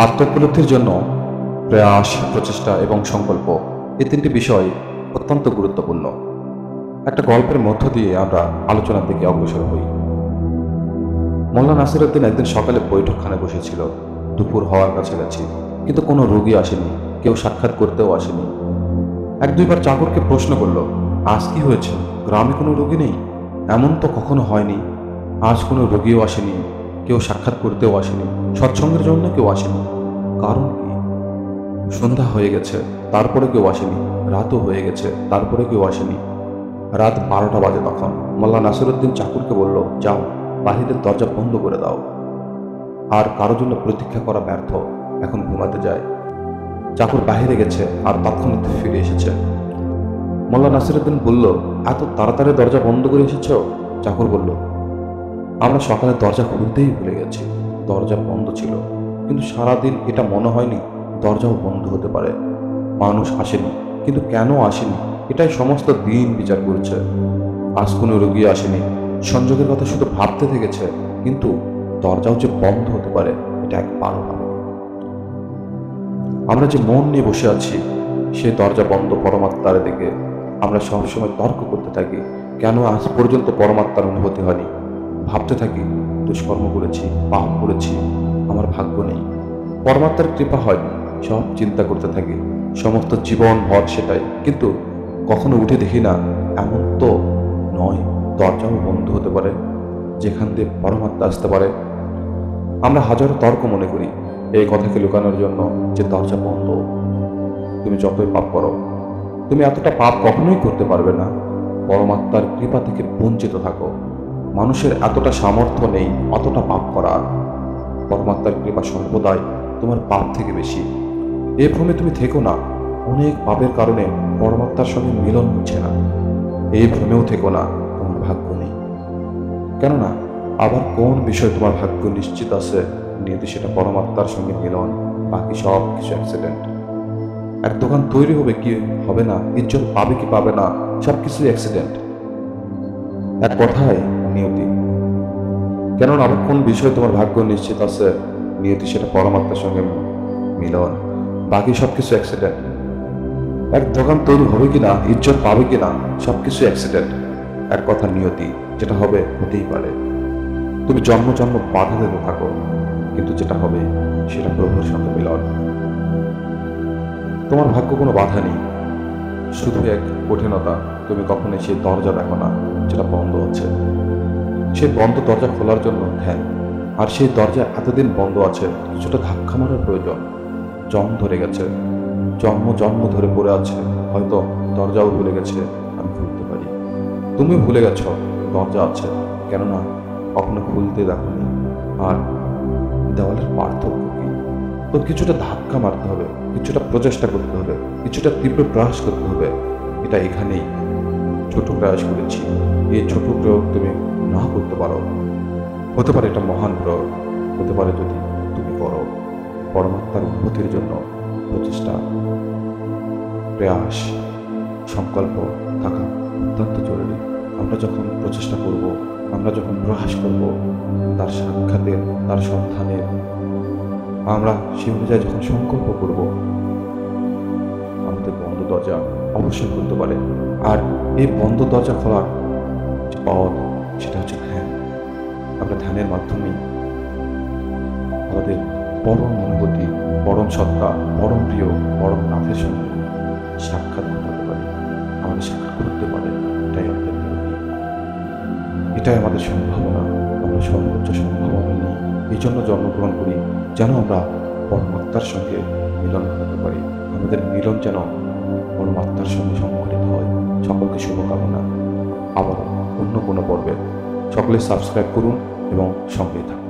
আত্মোপলব্ধির জন্য প্রয়াস, প্রচেষ্টা এবং সংকল্প, এই তিনটি বিষয় অত্যন্ত গুরুত্বপূর্ণ। একটা গল্পের মধ্য দিয়ে আমরা আলোচনার দিকে অগ্রসর হই। মোল্লা নাসিরউদ্দিন একদিন সকালে বৈঠকখানে বসেছিল। দুপুর হওয়ার কাছাকাছি, কিন্তু কোনো রোগী আসেনি, কেউ সাক্ষাৎ করতেও আসেনি। এক দুইবার চাকরকে প্রশ্ন করল, আজ কি হয়েছে? গ্রামে কোনো রোগী নেই? এমন তো কখনো হয়নি। আজ কোনো রোগীও আসেনি, কেউ সাক্ষাৎ করতেও আসেনি, সৎসঙ্গের জন্য কেউ আসেনি। কারণ কি? সন্ধ্যা হয়ে গেছে, তারপরে কেউ আসেনি। রাতও হয়ে গেছে, তারপরে কেউ আসেনি। রাত 12টা বাজে তখন। মোল্লা নাসিরউদ্দিন চাকরকে বলল, যাও, বাহিরের দরজা বন্ধ করে দাও। আর কারো জন্য প্রতীক্ষা করা ব্যর্থ, এখন ঘুমাতে যায়। চাকর বাহিরে গেছে আর তৎক্ষণাৎ ফিরে এসেছে। মোল্লা নাসিরউদ্দিন বলল, এত তাড়াতাড়ি দরজা বন্ধ করে এসেছ? চাকর বলল, আমরা সকালে দরজা খুলতেই ভুলে গেছি। দরজা বন্ধ ছিল, কিন্তু সারাদিন এটা মনে হয়নি দরজাও বন্ধ হতে পারে। মানুষ আসেনি, কিন্তু কেন আসেনি এটাই সমস্ত দিন বিচার করছে। আজ কোনো রোগী আসেনি, সংযোগের কথা শুধু ভাবতে থেকেছে, কিন্তু দরজাও যে বন্ধ হতে পারে এটা একবারও ভাবে। আমরা যে মন নিয়ে বসে আছি, সে দরজা বন্ধ পরমাত্মার দিকে আমরা সবসময় তর্ক করতে থাকি, কেন আজ পর্যন্ত পরমাত্মার অনুভূতি হয়নি। ভাবতে থাকি, দুষ্কর্ম করেছি, পাপ করেছি, আমার ভাগ্য নেই, পরমাত্মার কৃপা হয়নি। সব চিন্তা করতে থাকি সমস্ত জীবন ভর সেটাই, কিন্তু কখনো উঠে দেখি না এমন তো নয় দরজাও বন্ধ হতে পারে, যেখান দিয়ে পরমাত্মা আসতে পারে। আমরা হাজারো তর্ক মনে করি এই কথাকে লুকানোর জন্য যে দরজা বন্ধ। তুমি যতই পাপ করো, তুমি এতটা পাপ কখনোই করতে পারবে না। পরমাত্মার কৃপা থেকে বঞ্চিত থাকো। মানুষের এতটা সামর্থ্য নেই অতটা পাপ করার। পরমাত্মার কৃপা সর্বদাই তোমার পাপ থেকে বেশি। এ ভ্রমে তুমি থেকো না অনেক পাপের কারণে পরমাত্মার সঙ্গে মিলন হচ্ছে না। এই ভ্রমেও থেকো না তোমার ভাগ্য নেই। কেননা আবার কোন বিষয় তোমার ভাগ্য নিশ্চিত আছে নিয়তি সেটা পরমাত্মার সঙ্গে মিলন, বাকি সব কিছু অ্যাক্সিডেন্ট। এক দোকান তৈরি হবে কি হবে না, ইজ্জত পাবে কি পাবে না, সবকিছুই অ্যাক্সিডেন্ট। এক কথায় নিয়তি। কেননা আবার কোন বিষয় তোমার ভাগ্য নিশ্চিত আছে নিয়তি সেটা পরমাত্মার সঙ্গে মিলন, বাকি সবকিছু অ্যাক্সিডেন্ট। এক দোকান তৈরি হবে কিনা, ইজ্জত পাবে কিনা, সবকিছু অ্যাক্সিডেন্ট। এক কথা নিয়তি, যেটা হবে হতেই পারে। তুমি জন্ম জন্ম বাধা দিতে থাকো, কিন্তু যেটা হবে সেটা প্রভুর সঙ্গে মিলন। তোমার ভাগ্য কোনো বাধা নেই, শুধু এক কঠিনতা, তুমি কখনোই সেই দরজা দেখো না যেটা বন্ধ হচ্ছে। সেই বন্ধ দরজা খোলার জন্য ধ্যান, আর সেই দরজা এতদিন বন্ধ আছে, কিছুটা ধাক্কা মারার প্রয়োজন। জং ধরে গেছে, জন্ম জন্ম ধরে পড়ে আছে, হয়তো দরজাও ভুলে গেছে আমি খুলতে পারি। তুমি ভুলে গেছো দরজা আছে, কেননা কখনো খুলতে দেখোনি। আর দেওয়ালের পার্থক্য কি? তো কিছুটা ধাক্কা মারতে হবে, কিছুটা প্রচেষ্টা করতে হবে, কিছুটা তীব্র প্রয়াস করতে হবে। এটা এখানেই ছোট প্রয়াস করেছি। এই ছোট প্রয়োগ তুমি না করতে পারো, হতে পারে এটা মহান প্রয়োগ, হতে পারে যদি তুমি করো। পরমাত্মার উন্নতির জন্য প্রচেষ্টা, প্রয়াস, সংকল্প থাকা অত্যন্ত জরুরি। আমরা যখন প্রচেষ্টা করব, আমরা যখন প্রয়াস করব, তার সাক্ষাতের, তার সন্ধানের, আমরা সে অনুযায়ী যখন সংকল্প করব, আমাদের বন্ধ দরজা অবশ্যই খুলতে পারে। আর এই বন্ধ দরজা খোলার যে পথ, সেটা হচ্ছে ধ্যান। আমরা ধ্যানের মাধ্যমেই আমাদের পরম অনুভূতি, পরম সত্তা, পরম প্রিয়, পরম নাথের সঙ্গে সাক্ষাৎ ঘটাতে পারি, আমাদের সাক্ষাৎ করতে পারে। এটাই আমাদের নিয়তি, এটাই আমাদের সম্ভাবনা। আমরা সর্বোচ্চ সম্ভাবনা নিই, এই জন্য জন্মগ্রহণ করি, যেন আমরা পরমাত্মার সঙ্গে মিলন ঘটাতে পারি। আমাদের মিলন যেন পরমাত্মার সঙ্গে সংঘটিত হয়। সকলকে শুভকামনা। আবারও অন্য কোনো পর্বে সকলে সাবস্ক্রাইব করুন এবং সঙ্গেই থাকুন।